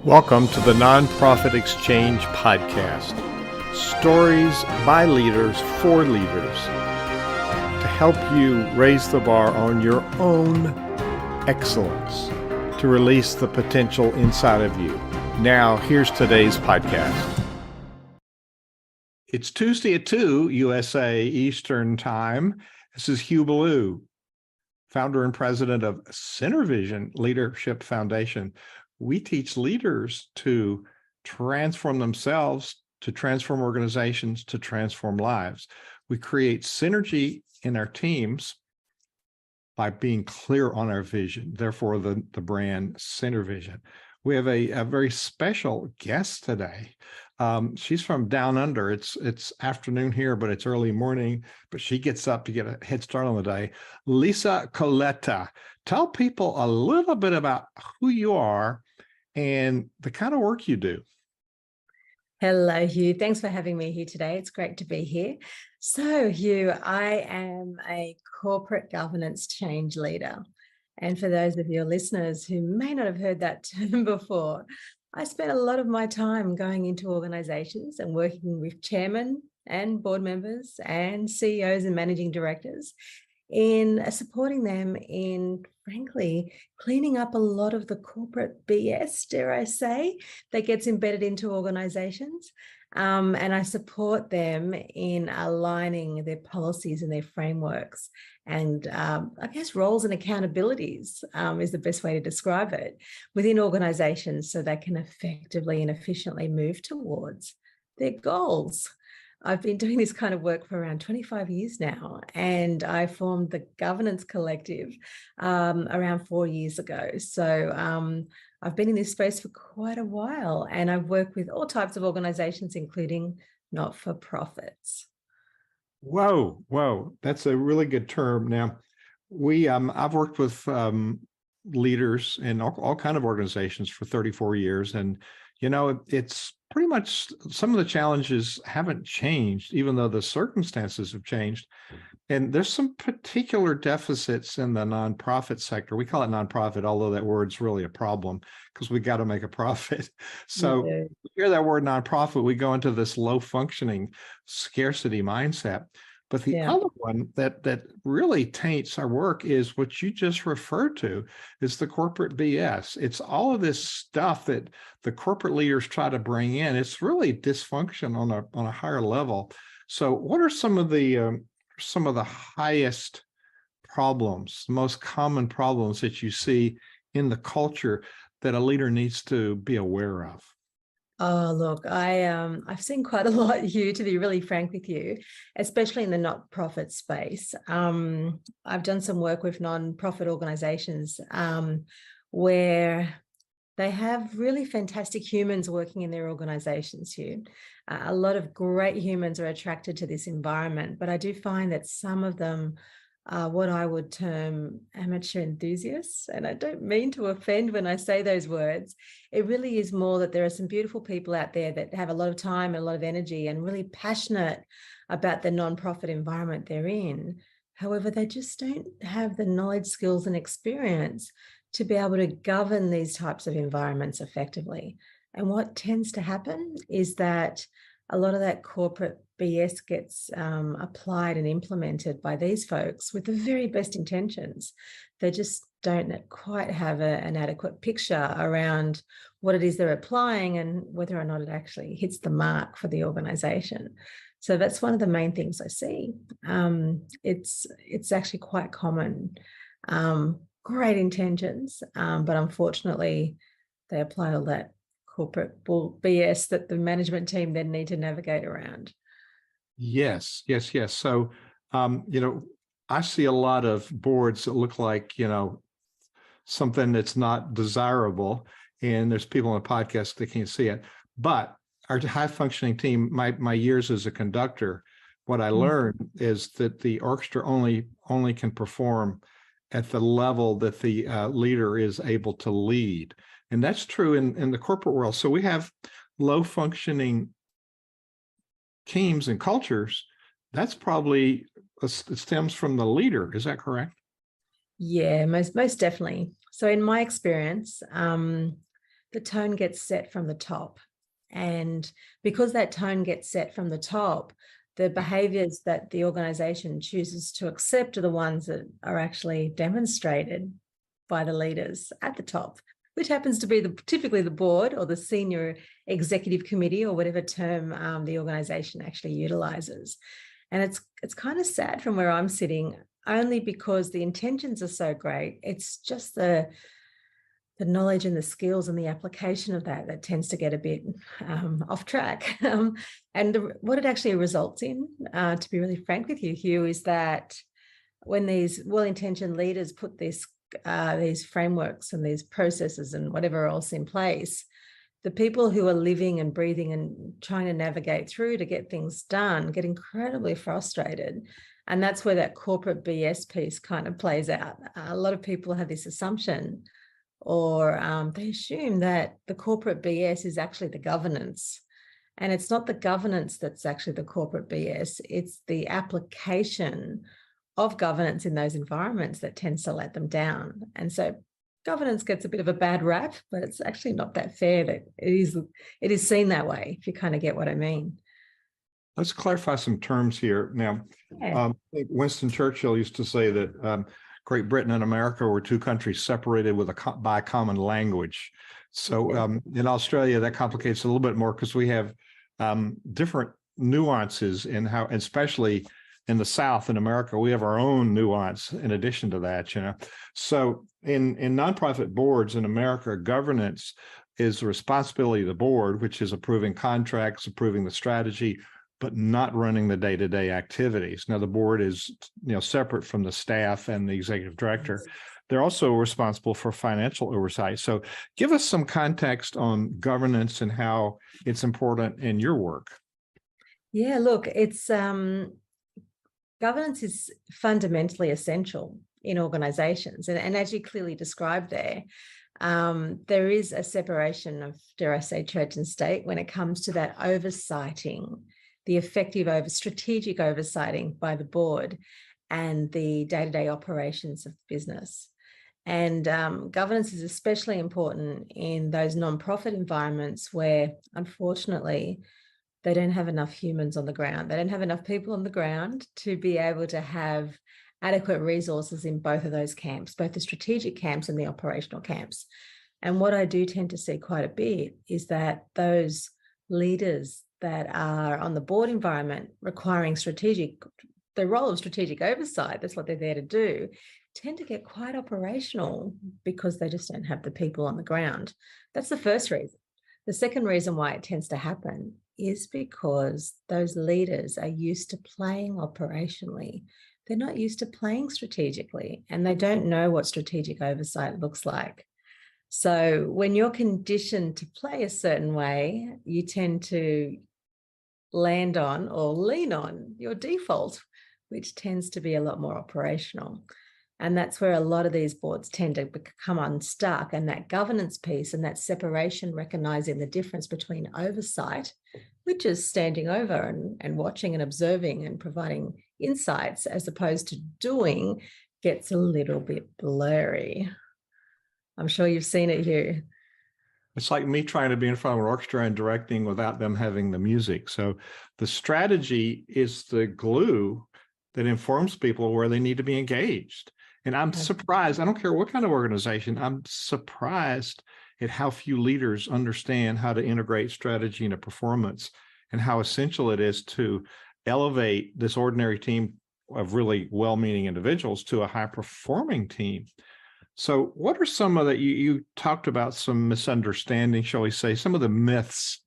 Welcome to the Nonprofit Exchange Podcast. Stories by leaders for leaders to help you raise the bar on your own excellence, to release the potential inside of you. Now, here's today's podcast. It's Tuesday at 2 USA Eastern Time. This is Hugh Ballou, founder and president of CenterVision Leadership Foundation. We teach leaders to transform themselves, to transform organizations, to transform lives. We create synergy in our teams by being clear on our vision, therefore the brand CenterVision. We have a very special guest today. She's from down under. It's afternoon here, but it's early morning, but she gets up to get a head start on the day. Lisa Colletta, tell people a little bit about who you are and the kind of work you do. Hello, Hugh. Thanks for having me here today. It's great to be here. So, Hugh, I am a corporate governance change leader. And for those of your listeners who may not have heard that term before, I spent a lot of my time going into organizations and working with chairmen and board members and CEOs and managing directors in supporting them in, frankly, cleaning up a lot of the corporate BS, dare I say, that gets embedded into organizations. And I support them in aligning their policies and their frameworks and I guess roles and accountabilities is the best way to describe it within organizations so they can effectively and efficiently move towards their goals. I've been doing this kind of work for around 25 years now, and I formed the Governance Collective around 4 years ago. So I've been in this space for quite a while, and I've worked with all types of organizations, including not-for-profits. Whoa, that's a really good term. Now, I've worked with leaders in all kind of organizations for 34 years, and it's pretty much some of the challenges haven't changed, even though the circumstances have changed. And there's some particular deficits in the nonprofit sector. We call it nonprofit, although that word's really a problem because we got to make a profit. So Yeah. we hear that word nonprofit, we go into this low functioning scarcity mindset. But the other one that really taints our work is what you just referred to, is the corporate BS. It's all of this stuff that the corporate leaders try to bring in. It's really dysfunction on a higher level. So what are some of the highest problems, the most common problems that you see in the culture that a leader needs to be aware of? Oh, look, I've seen quite a lot, Hugh, to be really frank with you, especially in the not-profit space. I've done some work with non-profit organizations where they have really fantastic humans working in their organizations, Hugh. A lot of great humans are attracted to this environment, but I do find that some of them are what I would term amateur enthusiasts. And I don't mean to offend when I say those words. It really is more that there are some beautiful people out there that have a lot of time and a lot of energy and really passionate about the nonprofit environment they're in. However, they just don't have the knowledge, skills, and experience to be able to govern these types of environments effectively. And what tends to happen is that a lot of that corporate BS gets applied and implemented by these folks with the very best intentions. They just don't quite have an adequate picture around what it is they're applying and whether or not it actually hits the mark for the organization. So that's one of the main things I see. It's actually quite common. Great intentions, but unfortunately, they apply all that corporate BS that the management team then need to navigate around. Yes. So, I see a lot of boards that look like, something that's not desirable. And there's people on the podcast that can't see it. But our high functioning team, my years as a conductor, what I learned is that the orchestra only can perform at the level that the leader is able to lead. And that's true in the corporate world. So we have low functioning teams and cultures. That's probably, it stems from the leader. Is that correct? Yeah, most definitely. So in my experience, the tone gets set from the top. And because that tone gets set from the top, the behaviors that the organization chooses to accept are the ones that are actually demonstrated by the leaders at the top, which happens to be typically the board or the senior executive committee or whatever term the organization actually utilizes. And it's kind of sad from where I'm sitting, only because the intentions are so great. It's just the knowledge and the skills and the application of that tends to get a bit off track. What it actually results in, to be really frank with you, Hugh, is that when these well-intentioned leaders put these frameworks and these processes and whatever else in place, the people who are living and breathing and trying to navigate through to get things done get incredibly frustrated. And that's where that corporate BS piece kind of plays out. A lot of people have this assumption, or they assume that the corporate BS is actually the governance. And it's not the governance that's actually the corporate BS. It's the application of governance in those environments that tends to let them down. And so governance gets a bit of a bad rap, but it's actually not that fair that it is seen that way, if you kind of get what I mean. Let's clarify some terms here. Now, Yeah. I think Winston Churchill used to say that Great Britain and America were two countries separated by a common language. So in Australia, that complicates a little bit more because we have different nuances in how, especially in the South in America, we have our own nuance in addition to that, you know. So in nonprofit boards in America, governance is the responsibility of the board, which is approving contracts, approving the strategy, but not running the day-to-day activities. Now, the board is, separate from the staff and the executive director. They're also responsible for financial oversight. So give us some context on governance and how it's important in your work. Yeah, look, it's governance is fundamentally essential in organizations. And as you clearly described there is a separation of, dare I say, church and state when it comes to that oversighting, the effective strategic oversighting by the board and the day-to-day operations of business. And governance is especially important in those nonprofit environments where, unfortunately, they don't have enough humans on the ground. They don't have enough people on the ground to be able to have adequate resources in both of those camps, both the strategic camps and the operational camps. And what I do tend to see quite a bit is that those leaders that are on the board environment requiring the role of strategic oversight, that's what they're there to do, tend to get quite operational because they just don't have the people on the ground. That's the first reason. The second reason why it tends to happen is because those leaders are used to playing operationally. They're not used to playing strategically, and they don't know what strategic oversight looks like. So when you're conditioned to play a certain way, you tend to land on or lean on your default, which tends to be a lot more operational. And that's where a lot of these boards tend to become unstuck. And that governance piece and that separation, recognizing the difference between oversight, which is standing over and watching and observing and providing insights, as opposed to doing, gets a little bit blurry. I'm sure you've seen it here. It's like me trying to be in front of an orchestra and directing without them having the music. So the strategy is the glue that informs people where they need to be engaged. And I'm surprised, I don't care what kind of organization, I'm surprised at how few leaders understand how to integrate strategy into performance and how essential it is to elevate this ordinary team of really well-meaning individuals to a high-performing team. So what are some of that, you talked about some misunderstanding, shall we say, some of the myths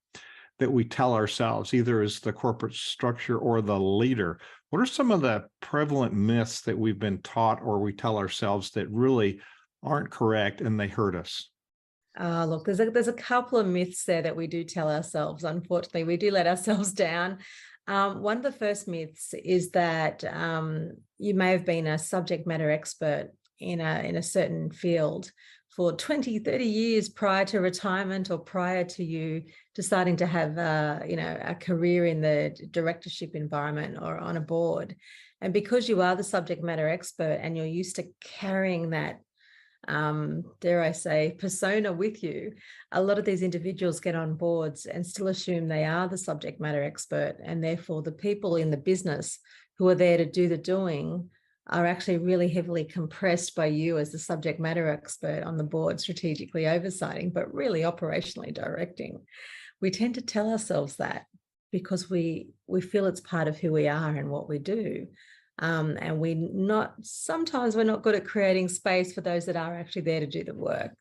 that we tell ourselves, either as the corporate structure or the leader. What are some of the prevalent myths that we've been taught or we tell ourselves that really aren't correct and they hurt us? Look, there's a couple of myths there that we do tell ourselves. Unfortunately, we do let ourselves down. One of the first myths is that you may have been a subject matter expert in a certain field for 20, 30 years prior to retirement or prior to you deciding to have a career in the directorship environment or on a board. And because you are the subject matter expert and you're used to carrying that dare I say, persona with you, a lot of these individuals get on boards and still assume they are the subject matter expert, and therefore the people in the business who are there to do the doing are actually really heavily compressed by you as the subject matter expert on the board, strategically oversighting, but really operationally directing. We tend to tell ourselves that because we feel it's part of who we are and what we do. And sometimes we're not good at creating space for those that are actually there to do the work.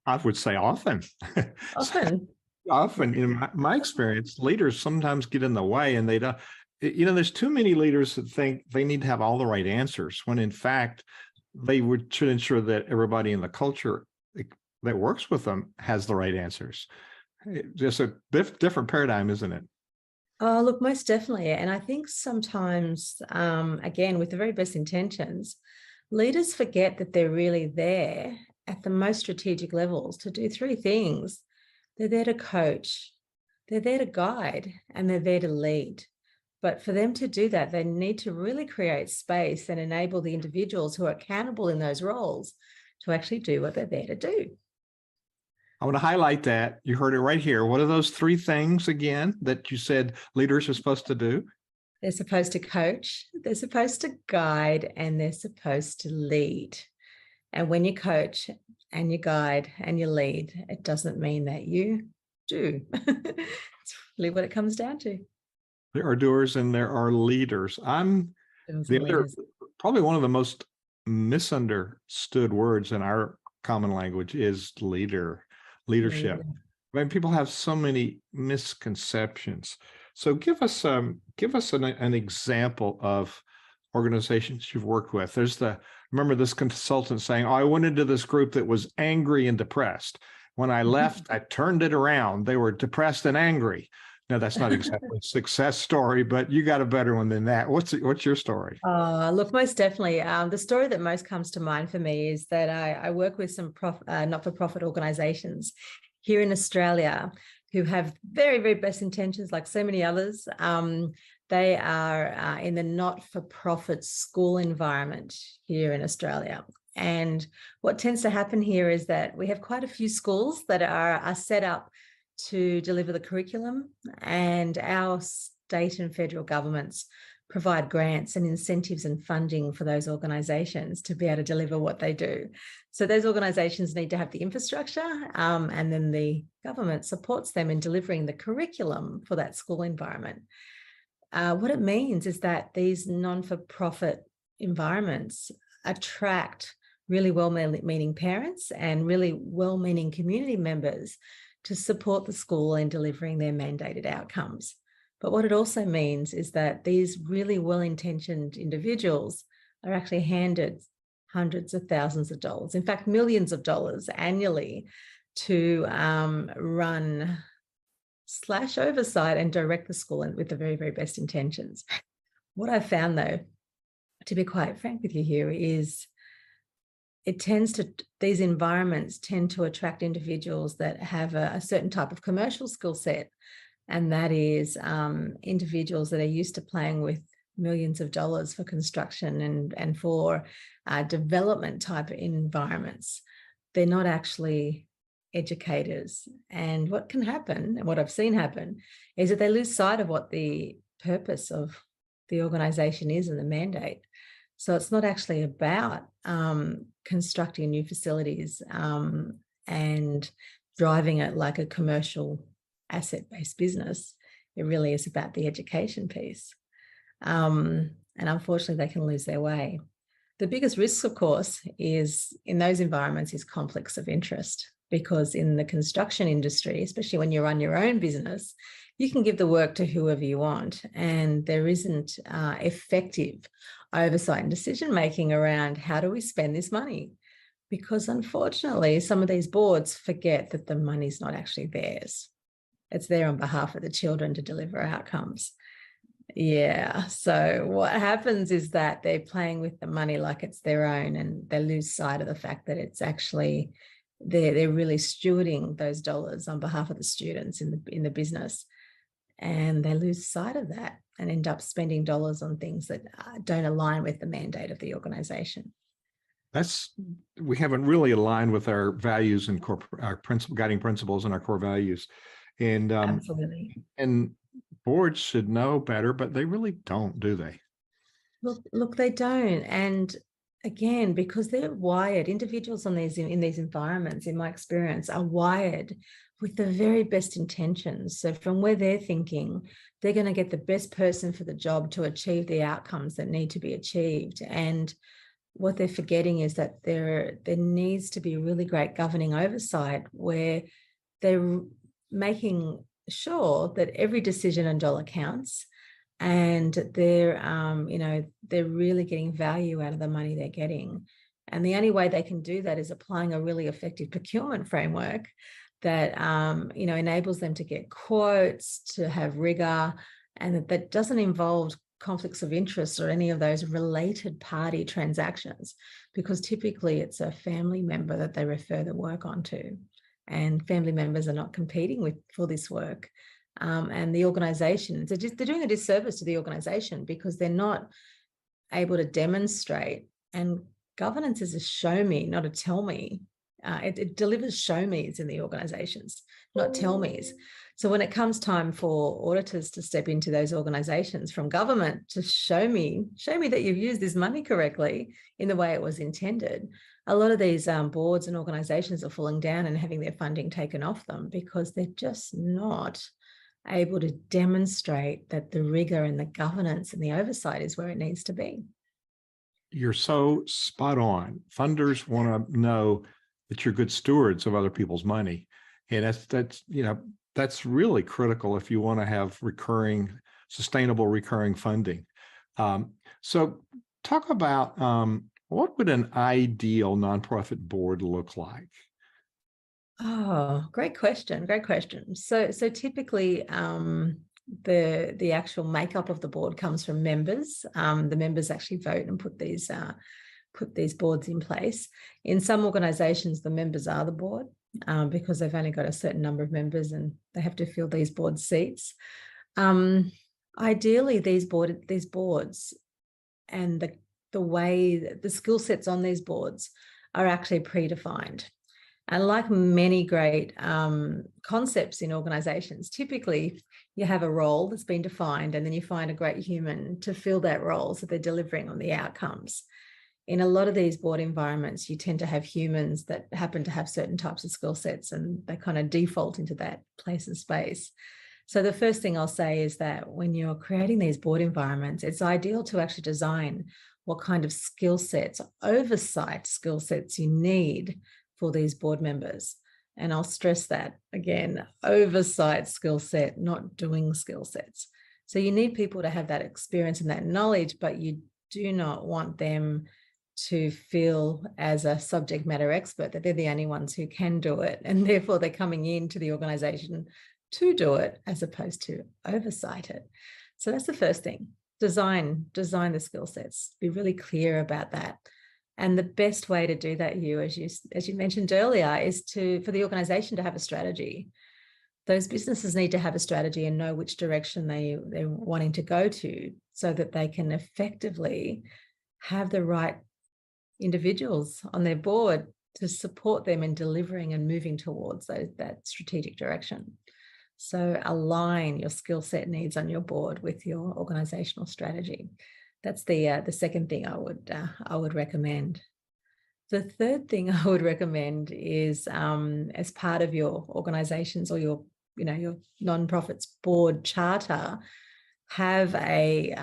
I would say often. Often. Often, in my experience, leaders sometimes get in the way, and they don't, there's too many leaders that think they need to have all the right answers, when in fact, should ensure that everybody in the culture that works with them has the right answers. Just a different paradigm, isn't it? Oh, look, most definitely. And I think sometimes, again, with the very best intentions, leaders forget that they're really there at the most strategic levels to do three things. They're there to coach, they're there to guide, and they're there to lead. But for them to do that, they need to really create space and enable the individuals who are accountable in those roles to actually do what they're there to do. I want to highlight that. You heard it right here. What are those three things again that you said leaders are supposed to do? They're supposed to coach, they're supposed to guide, and they're supposed to lead. And when you coach and you guide and you lead, it doesn't mean that you do. It's really what it comes down to. There are doers and there are leaders. Probably one of the most misunderstood words in our common language is leadership. I mean, people have so many misconceptions. So give us an example of organizations you've worked with. Remember this consultant saying, "Oh, I went into this group that was angry and depressed. When I left, I turned it around. They were depressed and angry." Now, that's not exactly a success story, but you got a better one than that. What's your story? Look, most definitely. The story that most comes to mind for me is that I work with some not-for-profit organizations here in Australia who have very, very best intentions, like so many others. They are in the not-for-profit school environment here in Australia. And what tends to happen here is that we have quite a few schools that are set up to deliver the curriculum, and our state and federal governments provide grants and incentives and funding for those organisations to be able to deliver what they do. So those organisations need to have the infrastructure, and then the government supports them in delivering the curriculum for that school environment. What it means is that these non-for-profit environments attract really well-meaning parents and really well-meaning community members to support the school in delivering their mandated outcomes. But what it also means is that these really well-intentioned individuals are actually handed hundreds of thousands of dollars, in fact, millions of dollars annually to run / oversight and direct the school with the very, very best intentions. What I've found, though, to be quite frank with you here, is these environments tend to attract individuals that have a certain type of commercial skill set. And that is individuals that are used to playing with millions of dollars for construction and for development type environments. They're not actually educators. And what can happen, and what I've seen happen, is that they lose sight of what the purpose of the organisation is and the mandate. So it's not actually about constructing new facilities and driving it like a commercial asset-based business. It really is about the education piece. And unfortunately, they can lose their way. The biggest risk, of course, is in those environments is conflicts of interest, because in the construction industry, especially when you run your own business, you can give the work to whoever you want, and there isn't effective oversight and decision-making around how do we spend this money, because unfortunately, some of these boards forget that the money's not actually theirs. It's there on behalf of the children to deliver outcomes. Yeah, so what happens is that they're playing with the money like it's their own, and they lose sight of the fact that it's actually they're really stewarding those dollars on behalf of the students in the business, and they lose sight of that and end up spending dollars on things that don't align with the mandate of the organisation. we haven't really aligned with our values and our guiding principles and our core values. And Absolutely. and boards should know better, but they really don't, do they? Look, they don't. And again, because they're wired, individuals in these environments, in my experience, are wired with the very best intentions. So from where they're thinking, they're going to get the best person for the job to achieve the outcomes that need to be achieved. And what they're forgetting is that there needs to be really great governing oversight where they're making sure that every decision and dollar counts, and they're they're really getting value out of the money they're getting. And the only way they can do that is applying a really effective procurement framework that enables them to get quotes, to have rigor, and that doesn't involve conflicts of interest or any of those related party transactions, because typically it's a family member that they refer the work onto, and family members are not competing for this work. And the organisation, they're doing a disservice to the organisation because they're not able to demonstrate. And governance is a show me, not a tell me. It delivers show me's in the organisations, not tell me's. So when it comes time for auditors to step into those organisations from government to show me that you've used this money correctly in the way it was intended, a lot of these boards and organisations are falling down and having their funding taken off them because they're just not able to demonstrate that the rigor and the governance and the oversight is where it needs to be. You're so spot on. Funders want to know that you're good stewards of other people's money. And that's really critical if you want to have sustainable recurring funding. So talk about what would an ideal nonprofit board look like? Oh, great question. Great question. So typically, the actual makeup of the board comes from members. The members actually vote and put these boards in place. In some organisations, the members are the board because they've only got a certain number of members and they have to fill these board seats. Ideally, these boards and the way the skill sets on these boards are actually predefined. And like many great concepts in organisations, typically you have a role that's been defined and then you find a great human to fill that role so they're delivering on the outcomes. In a lot of these board environments, you tend to have humans that happen to have certain types of skill sets and they kind of default into that place and space. So the first thing I'll say is that when you're creating these board environments, it's ideal to actually design what kind of skill sets, oversight skill sets you need for these board members. And I'll stress that again, oversight skill set, not doing skill sets. So you need people to have that experience and that knowledge, but you do not want them to feel as a subject matter expert that they're the only ones who can do it. And therefore they're coming into the organization to do it as opposed to oversight it. So that's the first thing. Design the skill sets. Be really clear about that. And the best way to do that, as you mentioned earlier, is for the organisation to have a strategy. Those businesses need to have a strategy and know which direction they're wanting to go to so that they can effectively have the right individuals on their board to support them in delivering and moving towards that strategic direction. So align your skill set needs on your board with your organisational strategy. That's the second thing I would recommend. The third thing I would recommend is as part of your organisations or your nonprofits board charter, have a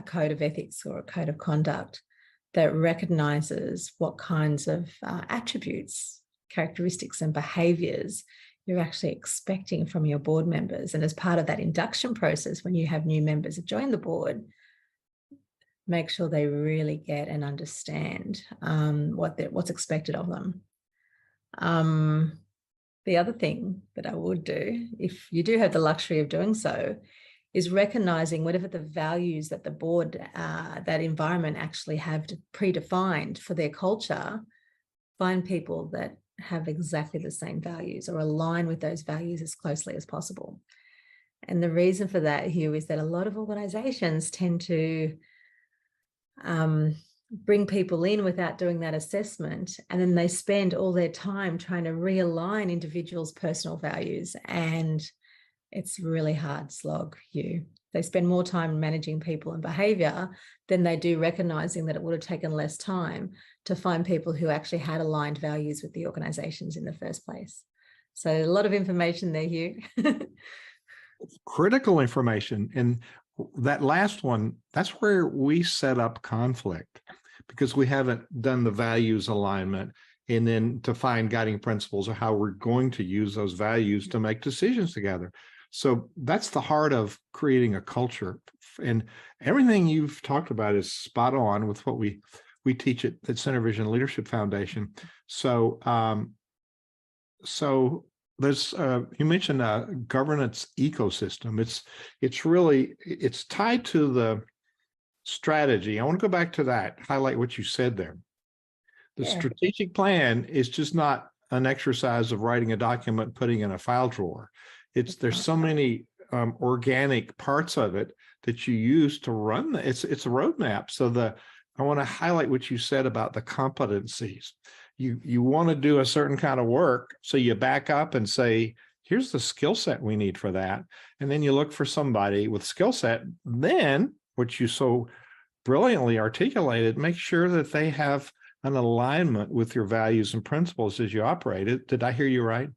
code of ethics or a code of conduct that recognises what kinds of attributes, characteristics, and behaviours you're actually expecting from your board members. And as part of that induction process, when you have new members join the board, make sure they really get and understand what's expected of them. The other thing that I would do, if you do have the luxury of doing so, is recognizing whatever the values that the board, that environment actually have predefined for their culture, find people that have exactly the same values or align with those values as closely as possible. And the reason for that, Hugh, is that a lot of organizations tend to bring people in without doing that assessment, and then they spend all their time trying to realign individuals' personal values, and it's really hard slog. They spend more time managing people and behavior than they do recognizing that it would have taken less time to find people who actually had aligned values with the organizations in the first place. So a lot of information there, Hugh. Critical information. And that last one, that's where we set up conflict, because we haven't done the values alignment and then to find guiding principles of how we're going to use those values to make decisions together. So that's the heart of creating a culture. And everything you've talked about is spot on with what we teach at Center Vision Leadership Foundation. So there's you mentioned a governance ecosystem. It's tied to the strategy. I want to go back to that, highlight what you said there. The strategic plan is just not an exercise of writing a document, putting in a file drawer. There's so many organic parts of it that you use to run. It's a roadmap. So I want to highlight what you said about the competencies. You want to do a certain kind of work, so you back up and say, here's the skill set we need for that. And then you look for somebody with skill set. Then, what you so brilliantly articulated, make sure that they have an alignment with your values and principles as you operate it. Did I hear you right?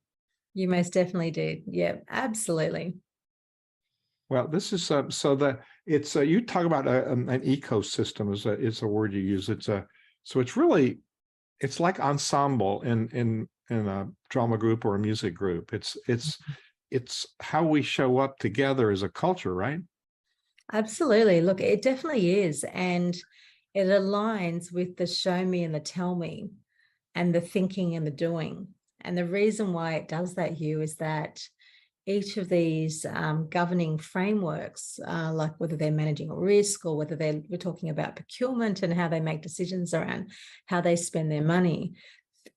You most definitely did. Yeah, absolutely. Well, this is you talk about an ecosystem is a word you use. It's like ensemble in a drama group or a music group. It's how we show up together as a culture, right? Absolutely. Look, it definitely is. And it aligns with the show me and the tell me and the thinking and the doing. And the reason why it does that, Hugh, is that each of these governing frameworks, like whether they're managing risk or whether we're talking about procurement and how they make decisions around how they spend their money,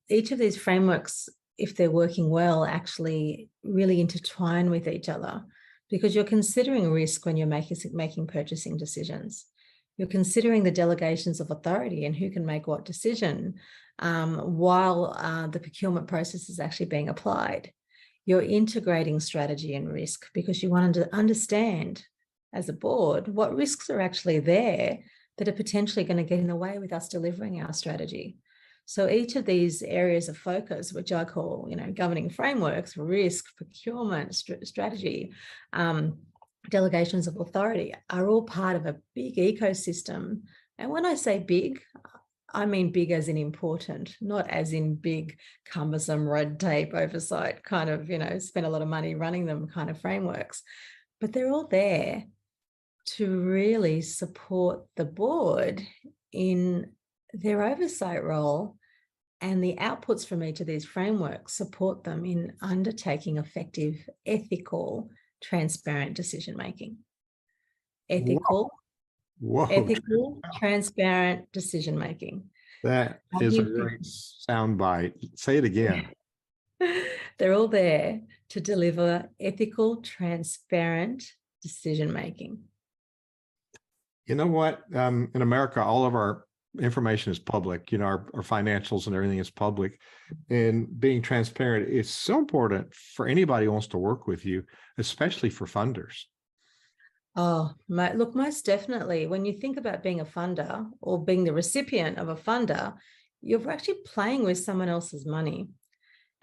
each of these frameworks, if they're working well, actually really intertwine with each other, because you're considering risk when you're making purchasing decisions. You're considering the delegations of authority and who can make what decision while the procurement process is actually being applied. You're integrating strategy and risk because you want to understand as a board what risks are actually there that are potentially going to get in the way with us delivering our strategy. So each of these areas of focus, which I call, governing frameworks, risk, procurement, strategy, delegations of authority, are all part of a big ecosystem. And when I say big, I mean big as in important, not as in big, cumbersome red tape oversight kind of, spend a lot of money running them kind of frameworks. But they're all there to really support the board in their oversight role, and the outputs from each of these frameworks support them in undertaking effective, ethical, transparent decision-making. Ethical, transparent decision-making. That is a great soundbite. Say it again. They're all there to deliver ethical, transparent decision-making. You know what? In America, all of our information is public. Our financials and everything is public. And being transparent is so important for anybody who wants to work with you, especially for funders. Oh, look, most definitely. When you think about being a funder or being the recipient of a funder, you're actually playing with someone else's money.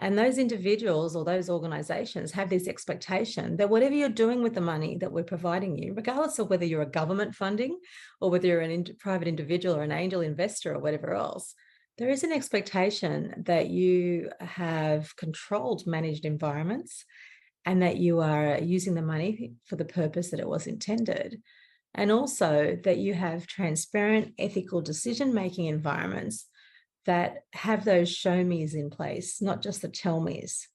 And those individuals or those organizations have this expectation that whatever you're doing with the money that we're providing you, regardless of whether you're a government funding or whether you're a private individual or an angel investor or whatever else, there is an expectation that you have controlled, managed environments, and that you are using the money for the purpose that it was intended. And also that you have transparent, ethical decision-making environments that have those show me's in place, not just the tell me's.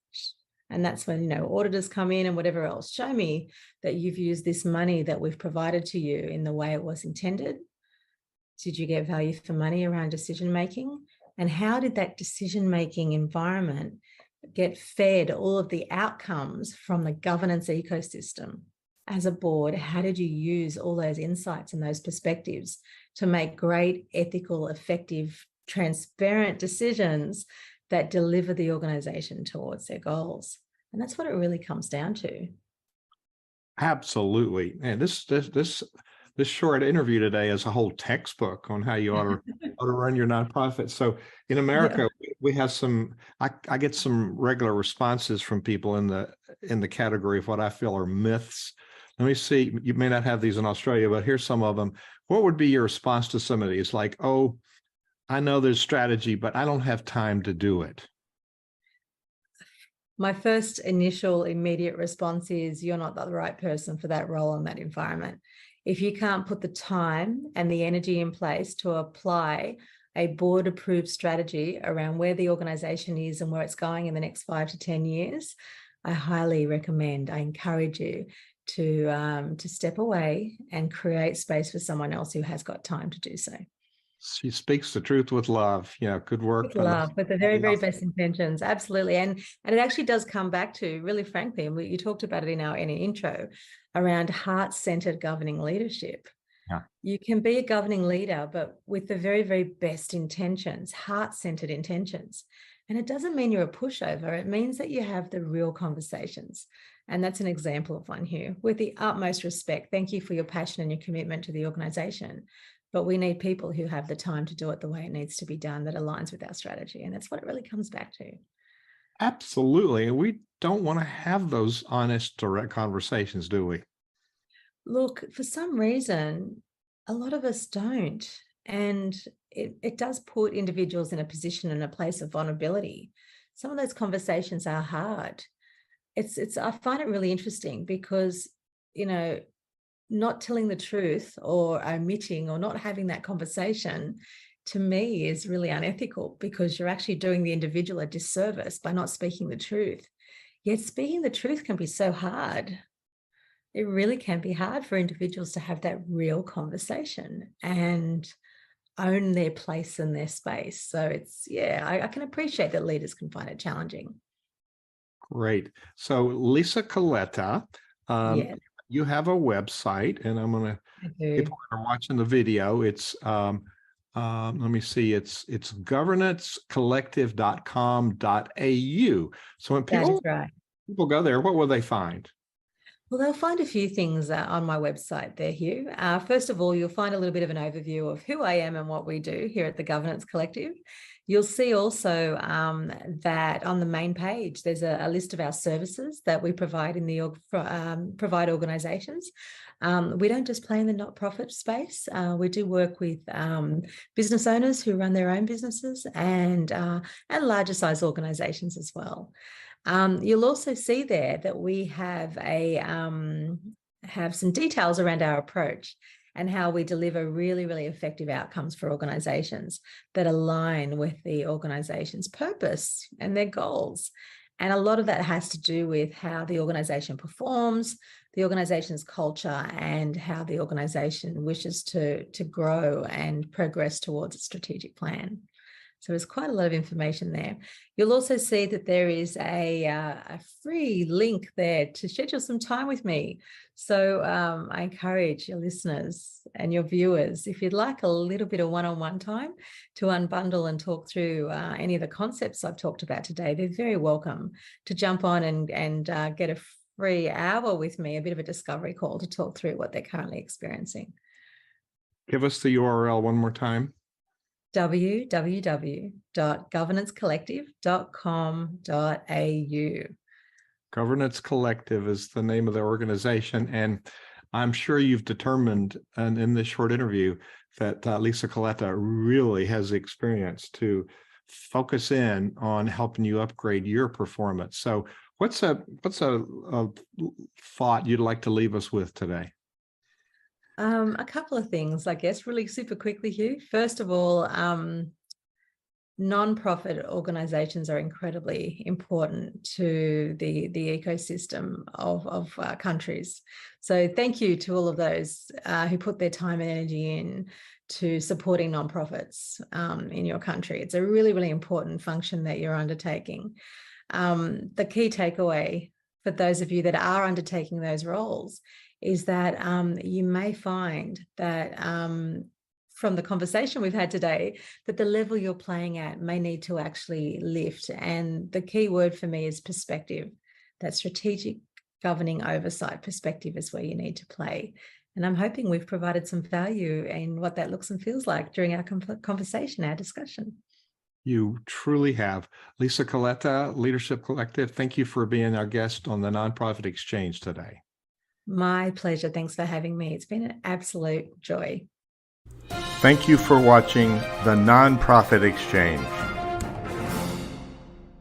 And that's when, auditors come in and whatever else. Show me that you've used this money that we've provided to you in the way it was intended. Did you get value for money around decision-making? And how did that decision-making environment get fed all of the outcomes from the governance ecosystem? as a board, how did you use all those insights and those perspectives to make great, ethical, effective, transparent decisions that deliver the organization towards their goals? And that's what it really comes down to. Absolutely. And this short interview today is a whole textbook on how you ought to run your nonprofit. So in America, Yeah. we have some, I get some regular responses from people in the category of what I feel are myths. Let me see, you may not have these in Australia, but here's some of them. What would be your response to some of these? Like, oh, I know there's strategy, but I don't have time to do it. My first initial immediate response is you're not the right person for that role in that environment. If you can't put the time and the energy in place to apply a board approved strategy around where the organization is and where it's going in the next 5 to 10 years, I highly recommend, I encourage you to step away and create space for someone else who has got time to do so. She speaks the truth with love. Yeah, good work. With love, with the very, very best intentions. Absolutely. And it actually does come back to, really frankly, and you talked about it in our intro, around heart-centered governing leadership. Yeah. You can be a governing leader, but with the very, very best intentions, heart-centered intentions. And it doesn't mean you're a pushover. It means that you have the real conversations. And that's an example of one here. With the utmost respect, thank you for your passion and your commitment to the organization. But we need people who have the time to do it the way it needs to be done that aligns with our strategy. And that's what it really comes back to. Absolutely. And we don't want to have those honest, direct conversations, do we? Look, for some reason, a lot of us don't. And it does put individuals in a position and a place of vulnerability. Some of those conversations are hard. I find it really interesting because, not telling the truth or omitting or not having that conversation, to me, is really unethical, because you're actually doing the individual a disservice by not speaking the truth. Yet speaking the truth can be so hard. It really can be hard for individuals to have that real conversation and own their place in their space. So I can appreciate that leaders can find it challenging. Great. So Lisa Colletta, Yeah, you have a website, and I'm going to, I do. people that are watching the video, it's, let me see, it's governancecollective.com.au. So when That is right. people go there, what will they find? Well, they'll find a few things on my website there, Hugh. First of all, you'll find a little bit of an overview of who I am and what we do here at the Governance Collective. You'll see also that on the main page, there's a list of our services that we provide in the provide organisations. We don't just play in the not-profit space. We do work with business owners who run their own businesses and larger size organisations as well. You'll also see there that we have have some details around our approach and how we deliver really, really effective outcomes for organizations that align with the organization's purpose and their goals. And a lot of that has to do with how the organization performs, the organization's culture, and how the organization wishes to grow and progress towards a strategic plan. So there's quite a lot of information there. You'll also see that there is a free link there to schedule some time with me. So I encourage your listeners and your viewers, if you'd like a little bit of one-on-one time to unbundle and talk through any of the concepts I've talked about today, they're very welcome to jump on and get a free hour with me, a bit of a discovery call to talk through what they're currently experiencing. Give us the URL one more time. www.governancecollective.com.au. Governance Collective is the name of the organization. And I'm sure you've determined, and in this short interview, that Lisa Colletta really has experience to focus in on helping you upgrade your performance. So what's a thought you'd like to leave us with today? A couple of things, I guess, really super quickly, Hugh. First of all, non-profit organizations are incredibly important to the ecosystem of countries. So thank you to all of those who put their time and energy in to supporting non-profits in your country. It's a really, really important function that you're undertaking. The key takeaway for those of you that are undertaking those roles is that you may find that from the conversation we've had today, that the level you're playing at may need to actually lift. And the key word for me is perspective. That strategic governing oversight perspective is where you need to play. And I'm hoping we've provided some value in what that looks and feels like during our conversation, our discussion. You truly have. Lisa Colletta, Leadership Collective, thank you for being our guest on the Nonprofit Exchange today. My pleasure. Thanks for having me. It's been an absolute joy. Thank you for watching the Nonprofit Exchange.